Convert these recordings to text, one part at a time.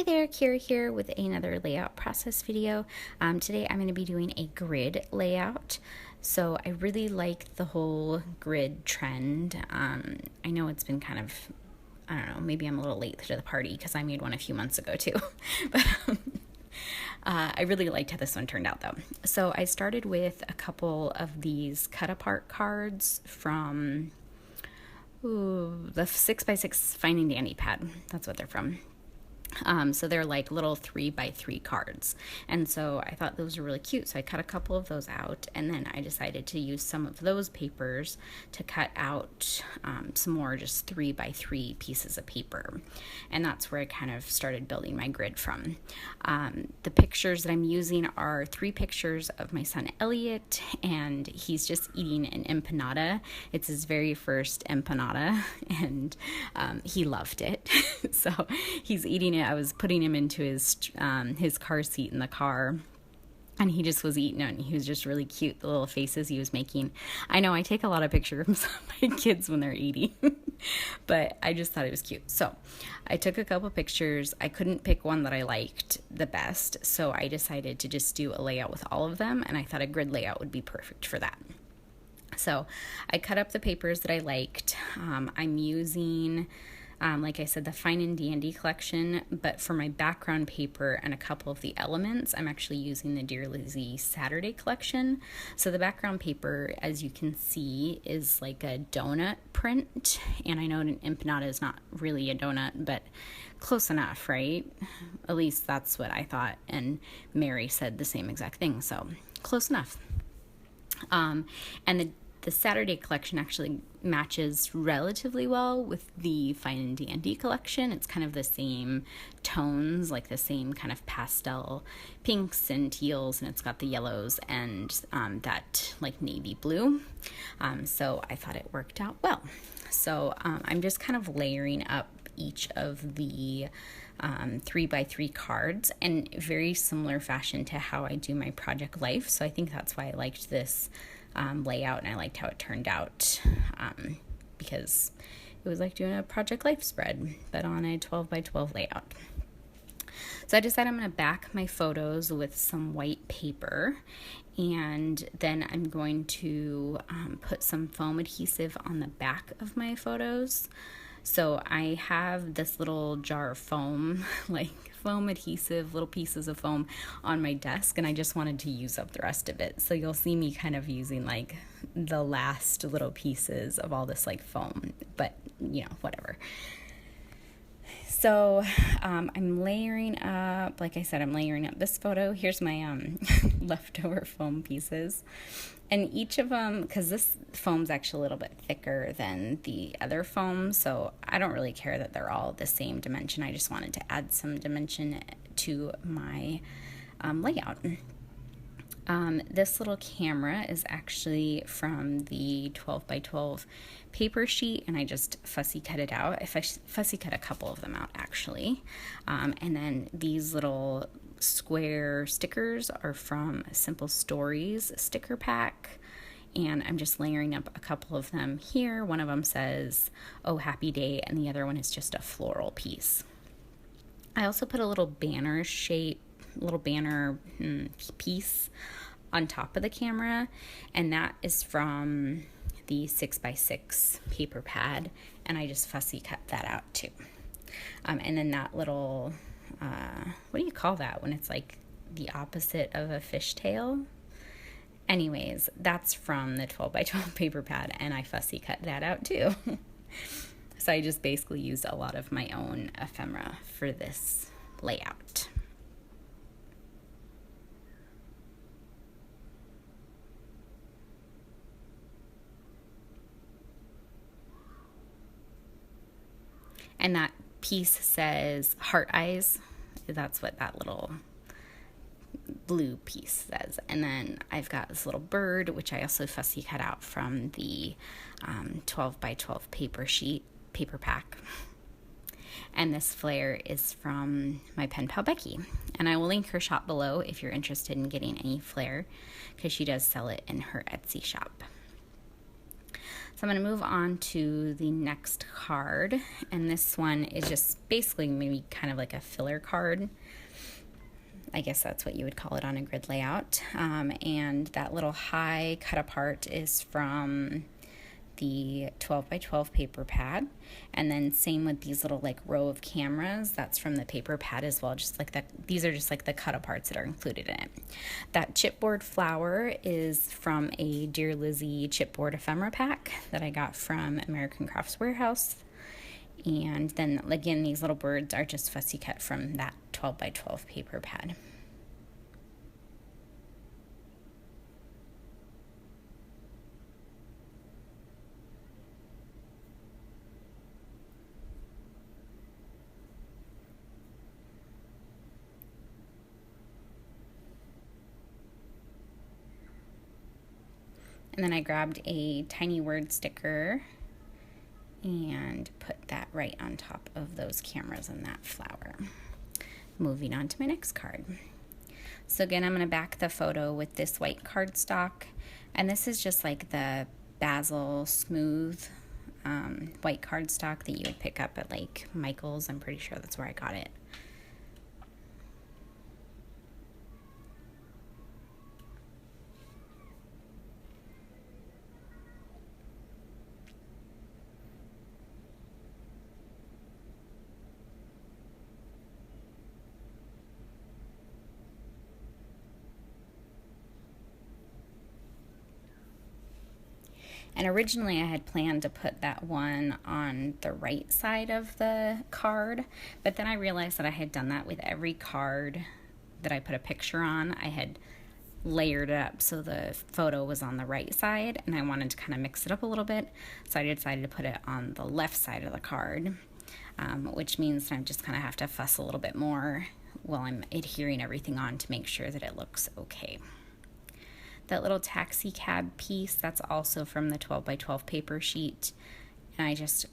Hey there, Kira here with another layout process video. Today I'm going to be doing a grid layout. So I really like the whole grid trend. I know it's been kind of, I don't know, maybe I'm a little late to the party because I made one a few months ago too. But I really liked how this one turned out though. So I started with a couple of these cut apart cards from the 6x6 Fine and Dandy pad. That's what they're from. So they're like little 3x3 cards. And so I thought those were really cute. So I cut a couple of those out, and then I decided to use some of those papers to cut out some more just 3x3 pieces of paper. And that's where I kind of started building my grid from. The pictures that I'm using are 3 pictures of my son Elliot, and he's just eating an empanada. It's his very first empanada, and he loved it. So he's eating it. I was putting him into his car seat in the car, and he just was eating it, and he was just really cute, the little faces he was making. I know I take a lot of pictures of my kids when they're eating, but I just thought it was cute. So I took a couple pictures. I couldn't pick one that I liked the best, so I decided to just do a layout with all of them, and I thought a grid layout would be perfect for that. So I cut up the papers that I liked. I'm using like I said, the Fine and Dandy collection, but for my background paper and a couple of the elements, I'm actually using the Dear Lizzie Saturday collection. So the background paper, as you can see, is like a donut print, and I know an empanada is not really a donut, but close enough, right? At least that's what I thought, and Mary said the same exact thing, so close enough. And the Saturday collection actually matches relatively well with the Fine and Dandy collection. It's kind of the same tones, like the same kind of pastel pinks and teals, and it's got the yellows and that like navy blue. So I thought it worked out well. So I'm just kind of layering up each of the 3x3 cards in very similar fashion to how I do my project life. So I think that's why I liked this layout, and I liked how it turned out, because it was like doing a project life spread, but on a 12x12 layout. So I decided I'm going to back my photos with some white paper, and then I'm going to put some foam adhesive on the back of my photos. So I have this little jar of foam, like foam adhesive, little pieces of foam on my desk, and I just wanted to use up the rest of it. So you'll see me kind of using like the last little pieces of all this like foam, but you know, whatever. So I'm layering up, like I said, I'm layering up this photo. Here's my leftover foam pieces. And each of them, because this foam's actually a little bit thicker than the other foam, so I don't really care that they're all the same dimension. I just wanted to add some dimension to my layout. This little camera is actually from the 12x12 paper sheet, and I just fussy cut it out. I fussy cut a couple of them out actually. And then these little square stickers are from Simple Stories sticker pack, and I'm just layering up a couple of them here. One of them says, "Oh, happy day," and the other one is just a floral piece. I also put a little banner piece on top of the camera, and that is from the 6x6 paper pad, and I just fussy cut that out too. And then that little, what do you call that when it's like the opposite of a fishtail? Anyways, that's from the 12x12 paper pad, and I fussy cut that out too. So I just basically used a lot of my own ephemera for this layout. And that piece says heart eyes. That's what that little blue piece says. And then I've got this little bird, which I also fussy cut out from the 12x12 paper pack. And this flare is from my pen pal Becky. And I will link her shop below if you're interested in getting any flare, because she does sell it in her Etsy shop. So I'm going to move on to the next card, and this one is just basically maybe kind of like a filler card. I guess that's what you would call it on a grid layout. And that little high cut apart is from the 12 by 12 paper pad, and then same with these little like row of cameras, that's from the paper pad as well, just like that. These are just like the cut aparts that are included in it. That chipboard flower is from a Dear Lizzie chipboard ephemera pack that I got from American Crafts Warehouse. And then again, these little birds are just fussy cut from that 12 by 12 paper pad. And then I grabbed a tiny word sticker and put that right on top of those cameras and that flower. Moving on to my next card. So again, I'm going to back the photo with this white cardstock, and this is just like the Basil smooth white cardstock that you would pick up at like Michael's. I'm pretty sure that's where I got it. And originally I had planned to put that one on the right side of the card, but then I realized that I had done that with every card that I put a picture on. I had layered it up so the photo was on the right side, and I wanted to kind of mix it up a little bit, so I decided to put it on the left side of the card, which means that I just kind of have to fuss a little bit more while I'm adhering everything on to make sure that it looks okay. That little taxi cab piece, that's also from the 12 by 12 paper sheet, and I just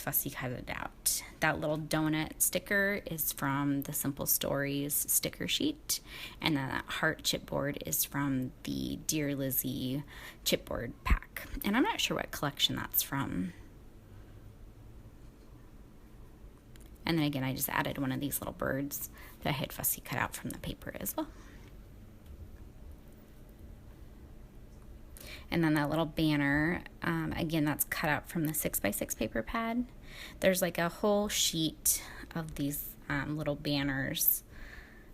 fussy cut it out. That little donut sticker is from the Simple Stories sticker sheet, and then that heart chipboard is from the Dear Lizzie chipboard pack, and I'm not sure what collection that's from. And then again, I just added one of these little birds that I had fussy cut out from the paper as well. And then that little banner, again, that's cut out from the 6x6 paper pad. There's like a whole sheet of these little banners,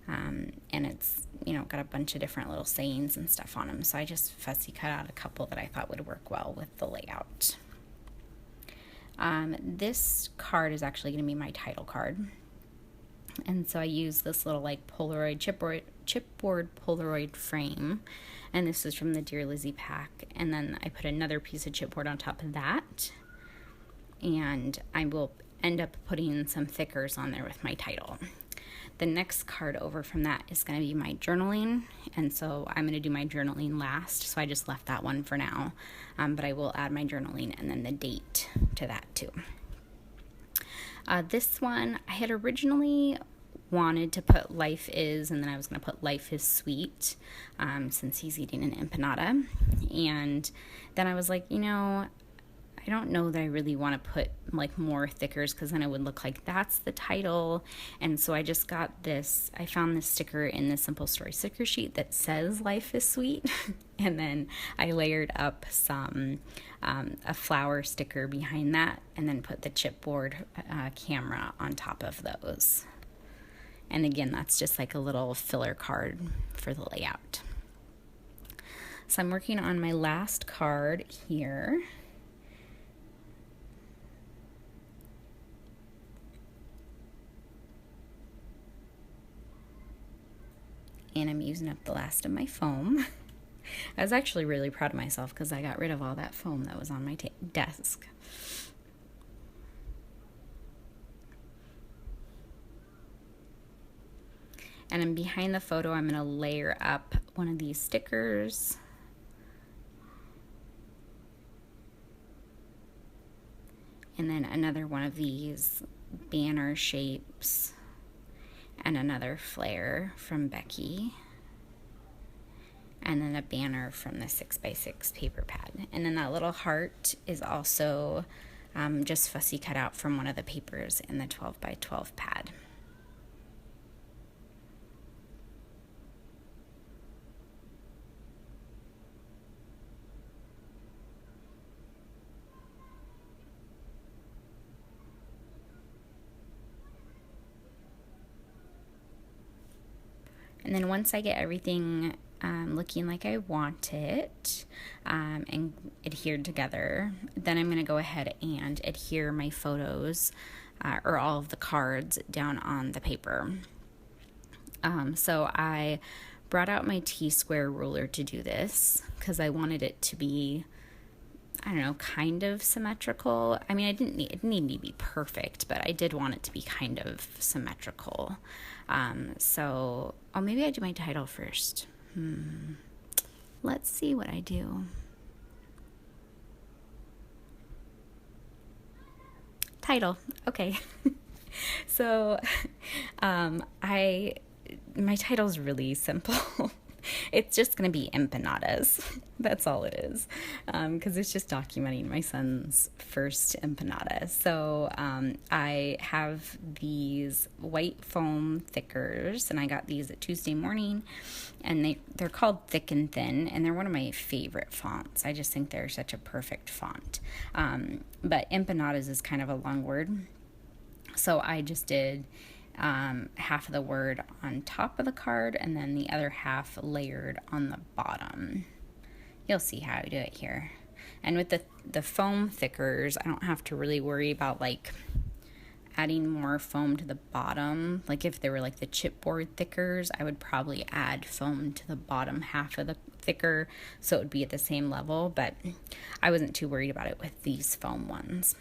and it's, you know, got a bunch of different little sayings and stuff on them. So I just fussy cut out a couple that I thought would work well with the layout. This card is actually going to be my title card. And so I use this little like Polaroid chipboard Polaroid frame, and this is from the Dear Lizzie pack, and then I put another piece of chipboard on top of that, and I will end up putting some thickers on there with my title. The next card over from that is going to be my journaling, and so I'm going to do my journaling last, so I just left that one for now, but I will add my journaling and then the date to that too. This one, I had originally wanted to put life is, and then I was going to put life is sweet, since he's eating an empanada. And then I was like, you know, I don't know that I really want to put like more thickers, because then it would look like that's the title. And so I just got this, I found this sticker in the Simple Story sticker sheet that says life is sweet. And then I layered up some a flower sticker behind that, and then put the chipboard camera on top of those. And again, that's just like a little filler card for the layout. So I'm working on my last card here. And I'm using up the last of my foam. I was actually really proud of myself because I got rid of all that foam that was on my desk. And then behind the photo, I'm going to layer up one of these stickers. And then another one of these banner shapes. And another flare from Becky. and then a banner from the 6x6 paper pad. And then that little heart is also just fussy cut out from one of the papers in the 12x12 pad. And then once I get everything looking like I want it and adhered together, then I'm going to go ahead and adhere my photos or all of the cards down on the paper. So I brought out my T-square ruler to do this because I wanted it to be, I don't know, kind of symmetrical. I mean, it didn't need to be perfect, but I did want it to be kind of symmetrical. So maybe I do my title first. Let's see what I do. Title. Okay. So, my title's really simple. It's just going to be Empanadas. That's all it is. Because it's just documenting my son's first empanada. So I have these white foam thickers, and I got these at Tuesday Morning. And they're called Thick and Thin, and they're one of my favorite fonts. I just think they're such a perfect font. But Empanadas is kind of a long word. So I just did half of the word on top of the card and then the other half layered on the bottom. You'll see how I do it here. And with the foam thickers, I don't have to really worry about like adding more foam to the bottom. Like if they were like the chipboard thickers, I would probably add foam to the bottom half of the thicker so it would be at the same level, but I wasn't too worried about it with these foam ones.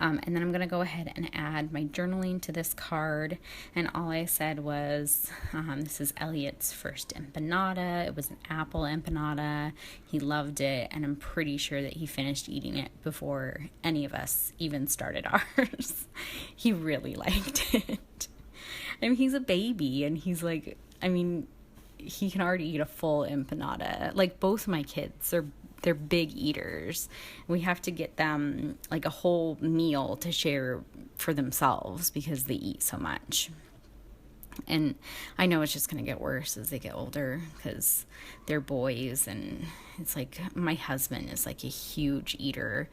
And then I'm going to go ahead and add my journaling to this card. And all I said was, this is Elliot's first empanada. It was an apple empanada. He loved it. And I'm pretty sure that he finished eating it before any of us even started ours. He really liked it. I mean, he's a baby and he's like, I mean, he can already eat a full empanada. Like both my kids they're big eaters. We have to get them like a whole meal to share for themselves because they eat so much. And I know it's just going to get worse as they get older because they're boys, and it's like my husband is like a huge eater.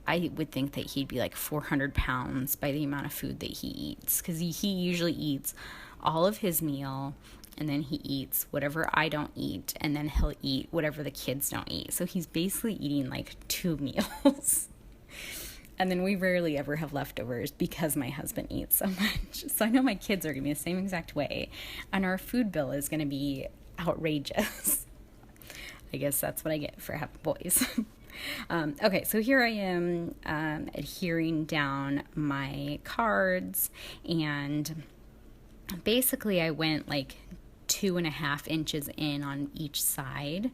I would think that he'd be like 400 pounds by the amount of food that he eats, because he usually eats all of his meal, and then he eats whatever I don't eat, and then he'll eat whatever the kids don't eat. So he's basically eating like 2 meals. And then we rarely ever have leftovers because my husband eats so much. So I know my kids are going to be the same exact way, and our food bill is going to be outrageous. I guess that's what I get for having boys. Okay, so here I am adhering down my cards, and basically I went like 2.5 inches in on each side,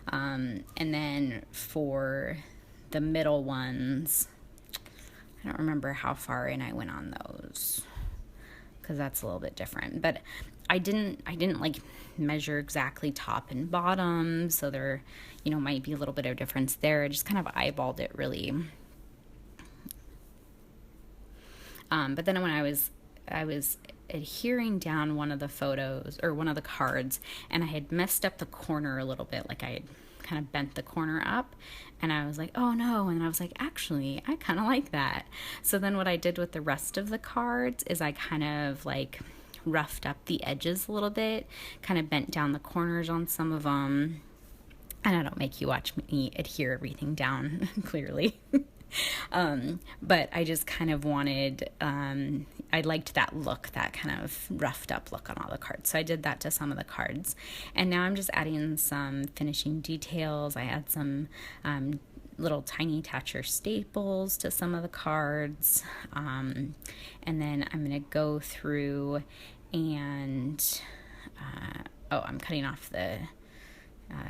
and then for the middle ones, I don't remember how far in I went on those because that's a little bit different, but I didn't like measure exactly top and bottom, so there might be a little bit of difference there. I just kind of eyeballed it really. But then when I was adhering down one of the photos or one of the cards, and I had messed up the corner a little bit, like I had kind of bent the corner up, and I was like, oh no, and I was like, actually I kind of like that. So then what I did with the rest of the cards is I kind of like roughed up the edges a little bit, kind of bent down the corners on some of them, and I don't make you watch me adhere everything down clearly. But I just kind of wanted, I liked that look, that kind of roughed up look on all the cards. So I did that to some of the cards. And now I'm just adding some finishing details. I add some little tiny Tatcher staples to some of the cards. And then I'm going to go through and, I'm cutting off the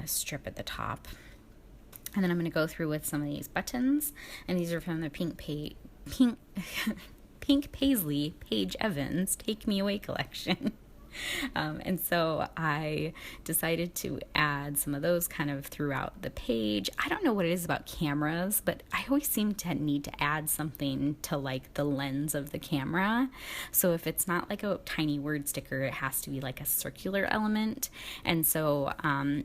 strip at the top. And then I'm going to go through with some of these buttons, and these are from the Pink Paisley Paige Evans Take Me Away collection. And so I decided to add some of those kind of throughout the page. I don't know what it is about cameras, but I always seem to need to add something to like the lens of the camera. So if it's not like a tiny word sticker, it has to be like a circular element. And so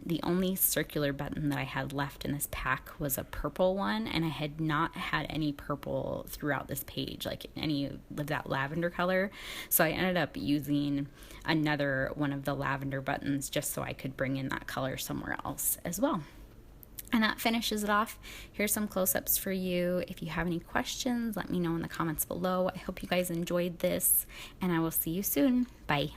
the only circular button that I had left in this pack was a purple one, and I had not had any purple throughout this page, like any of that lavender color. So I ended up using another one of the lavender buttons just so I could bring in that color somewhere else as well. And that finishes it off. Here's some close-ups for you. If you have any questions, let me know in the comments below. I hope you guys enjoyed this, and I will see you soon. Bye.